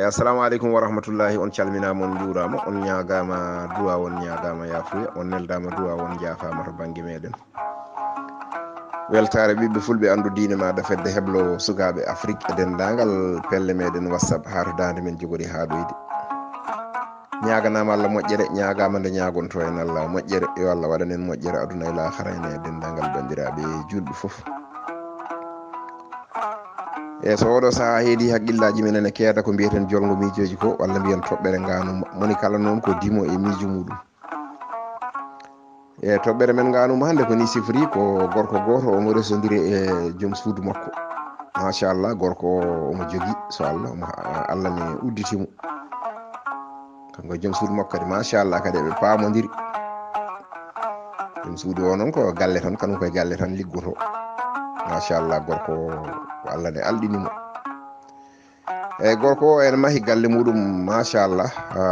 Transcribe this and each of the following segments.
assalamu aleykum wa rahmatullahi. On calminama, on juurama, on ñagama duwa, on ñagama yafuya, on neldama duwa, on jaafama to banggue meɗen. Weltare ɓiɓɓe fulɓe andu diine maɗa fedde heblo sukaɓe Afrique e dendagal pelle meɗen WhatsApp ha to dande men jogori ha ɗoyde. Ñaganama Allah moƴƴere, ñagama nde ñagonto en Allah moƴƴere, yo Allah waɗanen moƴƴere aduna e lahara ene dendagal bandiraɓe julɓe foof. E so oɗo saaha heedi haqqillaji men ene keeda ko mbiyeten jolgo miijoji ko walla mbiyen toɓɓere ganuma moni kala noon ko dimo e miijo muɗum. E toɓɓere men ganuma hande ko ni sifori ko gorko goto omo resodiri e joom suudu makko, machallah. Gorko omo jogui so Allah ne udditimo, kanko joom suudu makko kadi machallah kadi ɓe pamodiri. Joom suudu o noon ko galle tan, kanum koye galle tan liggoto, machallah. Gorko ko Allah ne alɗinimo. Eyyi gorko o ene maahi galle muɗum machallah,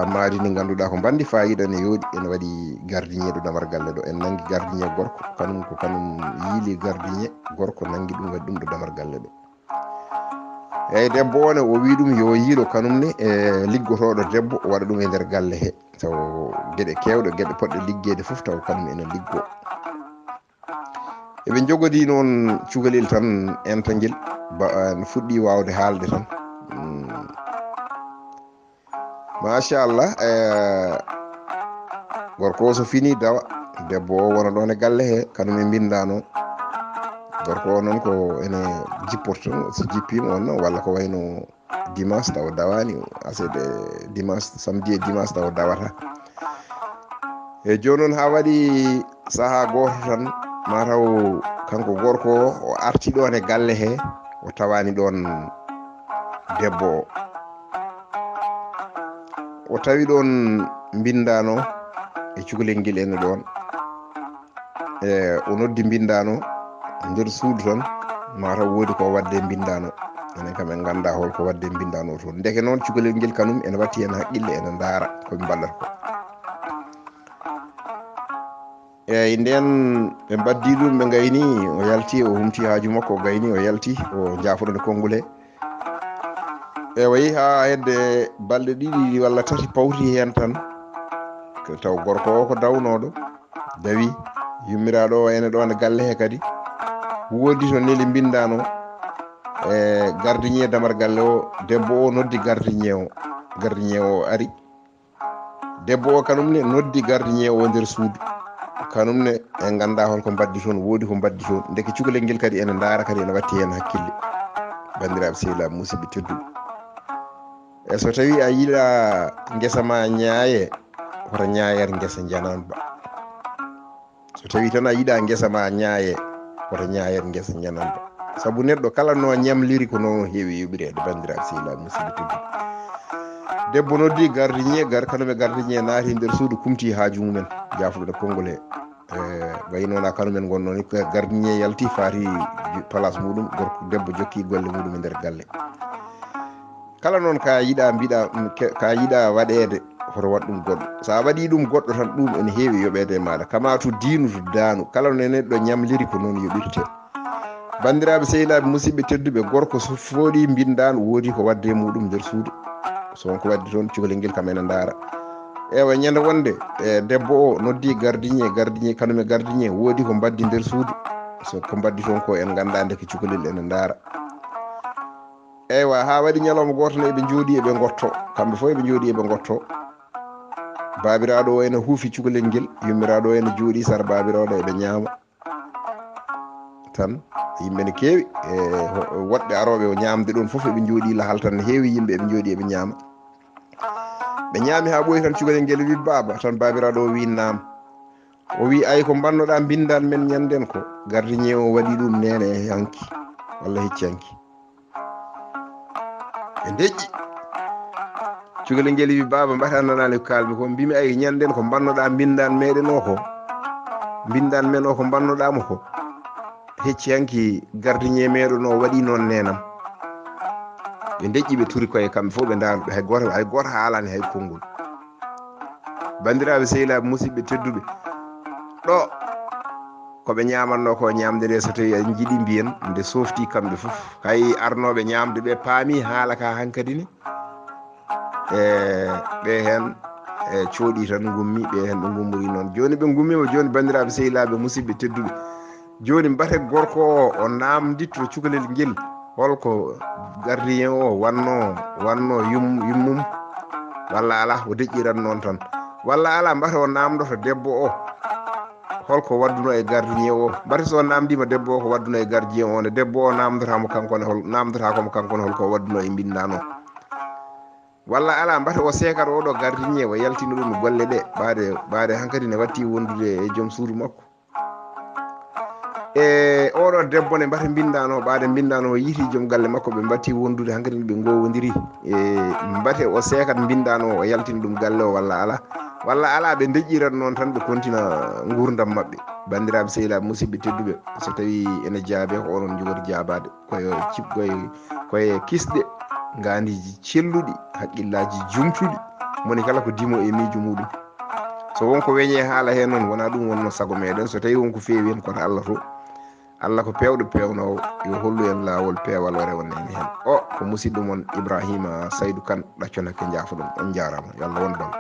maadi ndi ganduɗa ko bandi fayida ne yooɗi. Ene waɗi gardien ɗo damar galle ɗo, en nangi gardien gorko, kanum yiili gardien gorko nangi ɗum waɗi ɗum ɗo damar galle ɗo. Eyyi debbo o ne o wi ɗum yo yiilo kanumne e liggotoɗo debbo waɗa ɗum e nder galle he, taw gueɗe kewɗe, gueɗe poɗɗe liggede foof taw kanum ene liggo. eɓe jogodi noon cukalel tan entagel no fuɗɗi wawde haalde tan, machallah. Gorko o so fini dawa, debbo o wona ɗon e galle he, kanum e bindano. Gorko o noon ko ene jipporto, so jippima on noon walla ko wayno dimanche taw dawani, asede dimanche, samedi e dimanche taw dawata. E joni noon ha waɗi saaha goto tan mataw kanko gorko o arti ɗon e galle he, o tawani ɗon debbo o tawi ɗon bindano e cukalel ngel ene ɗon. E o noddi bindano nder suudu tan, mataw woodi ko wadde bindano, enen kam en ganda holko wadde bindano toon. Deke noon cukalel ngel kanum ene watti hen haqqille, ene daara koɓe ballata ko. Eyyi nden ɓe mbaddi ɗum, ɓe gayni, o yalti, o humti haaju makko, o gayni, o yalti, o jaafoɗo konngol he. E wayi ha hedde balɗe ɗiɗi walla tati pawti hen tan, taw gorko o ko dawnoɗo dawi. Yummiraɗo o ene ɗon e galle he kadi woodi to neli bindano e gardien damar galle o. Debbo o noddi gardien o ari. Debbo o kanum ne noddi gardien o nder suudu, kanum ne en ganda holko mbaddi toon, woodi ko mbaddi toon. Deke cukalel ngel kadi ene daara, kadi ene watti hen hakkille. Bandiraɓe sehilaɓe musidɓe tedduɓe, e so tawi a yiiɗa guesa ma ñaaye, hoto ñaayere guesa jananba. So tawi tan a yiiɗa guesa ma ñaaye, hoto ñaayere guesa jananba. Saabu neɗɗo kala no ñamliri ko noon heewi yuɓirede. Bandiraɓe sehilaɓe musidɓe tedduɓe, debbo noddi gardien kanum e gardien naati nder suudu, kumti haaju mumen, jaafuɗo konngol he. Wayi noon kanumen gonnoon gardien yalti, faati place muɗum, gorko debbo jokki golle muɗum e nder galle. Kala noon ka yiiɗa mbiɗa ka yiiɗa waɗede, hoto waɗ ɗum goɗɗo. Sa waɗi ɗum goɗɗo tan, ɗum ene heewi yoɓede e maɗa. Kamatu diinu to daanu, kala no neɗɗo ñamliri ko noon yoɓirte. Bandiraɓe sehilaɓe musidɓe tedduɓe, gorko so fooɗi bindano, woodi ko wadde muɗum nder suudu. So wonko waddi toon, cukalel ngel kam ene daara. Ewa ñande wonde debbo o noddi gardien kanum e gardien woodi ko mbaddi nder suudu. So ko mbaddi toon ko en ganda, ndeke cukalel ene daara. Eywa ha waɗi ñalawma goto ne eɓe jooɗi eɓe gotto, kamɓe fof eɓe jooɗi eɓe gotto. Babiraɗo o ene huufi cukalel ngel, yummiraɗo o ene jooɗi sara babiraɗo eɓe ñaama tan. Yimɓe ne keewi e woɗɓe aroɓe o ñamde ɗon foof eɓe jooɗi lahal tan, ne heewi yimɓe eɓe jooɗi eɓe ñaama. Ɓe ñaami ha ɓooyi tan, cukalel ngel wi baba tan. Babiraɗo o wi naam. O wi ay ko bannoɗa bindan men ñanden ko. Gardien o waɗi ɗum nene e hanki walla hecci hanki. ɓe deƴƴi. Cukalel ngel wi baba mbata nanani ko kalmi ko. Mbimi ay ñanden ko bannoɗa bindan meɗen o ko, bindan men o ko bannoɗamo ko, hecci hanki gardien meɗen o waɗi noon nenam. Ɓe deƴƴi, ɓe turi koye kamɓe fof ɓe daaruɓe, hay goto haalani hay konngol. Bandiraɓe sehilaɓe musidɓe tedduɓe, ɗo koɓe ñamanno ko ñamde nde, so tawi en jiiɗi mbiyen nde softi kamɓe fof, hay arnoɓe ñamde ɓe paami haala ka hankadi ni. ɓe hen cooɗi tan gummi ɓe hen ɓe gummori noon joni ɓe gummima joni bandiraɓe sehilaɓe musidɓe tedduɓe joni mbate gorko o namditto cukalel ngel holko gardien o wanno yummum walla ala o deƴƴiran noon tan walla ala mbate o namdoto debbo o holko wadduno e gardien o mbate so namdima debbo o ko wadduno e gardien o ne debbo o namdotamo kankone namdotakomo kankone holko wadduno e mbindano walla ala mbate o sekata oɗo gardien o yaltino ɗum e golle ɗe ɓaade hankkadi ne watti wondude e joom suudu makko e oɗo debbo ne mbate mbindano ɓaade mbindano o yiiti joom galle makko ɓe mbatti wondude hankkadi ɓe gowodiri e mbate o sekat mbindano o yaltina ɗum galle o walla ala ɓe deƴƴirat noon tan ɓe kontina gurdam mabɓe bandiraɓe sehilaɓe musidɓe tedduɓe so tawi ene jaabe ko onon jogori jaabade koye kisɗe gandiji celluɗi haqqillaji jumtuɗi moni kala ko dimo e miijo muɗum so wonko weñe haala hen noon wona ɗum wonno saago meɗen so tawi wonko feewi hen koto Allah to Allah ko pewɗo pewnowo yo hollu en lawol peewal o rewana en hen o ko musidɗo moon Ibrahima Saydou Kane ɗaccon hakke jaafoɗon on jarama yo Allah won ɗon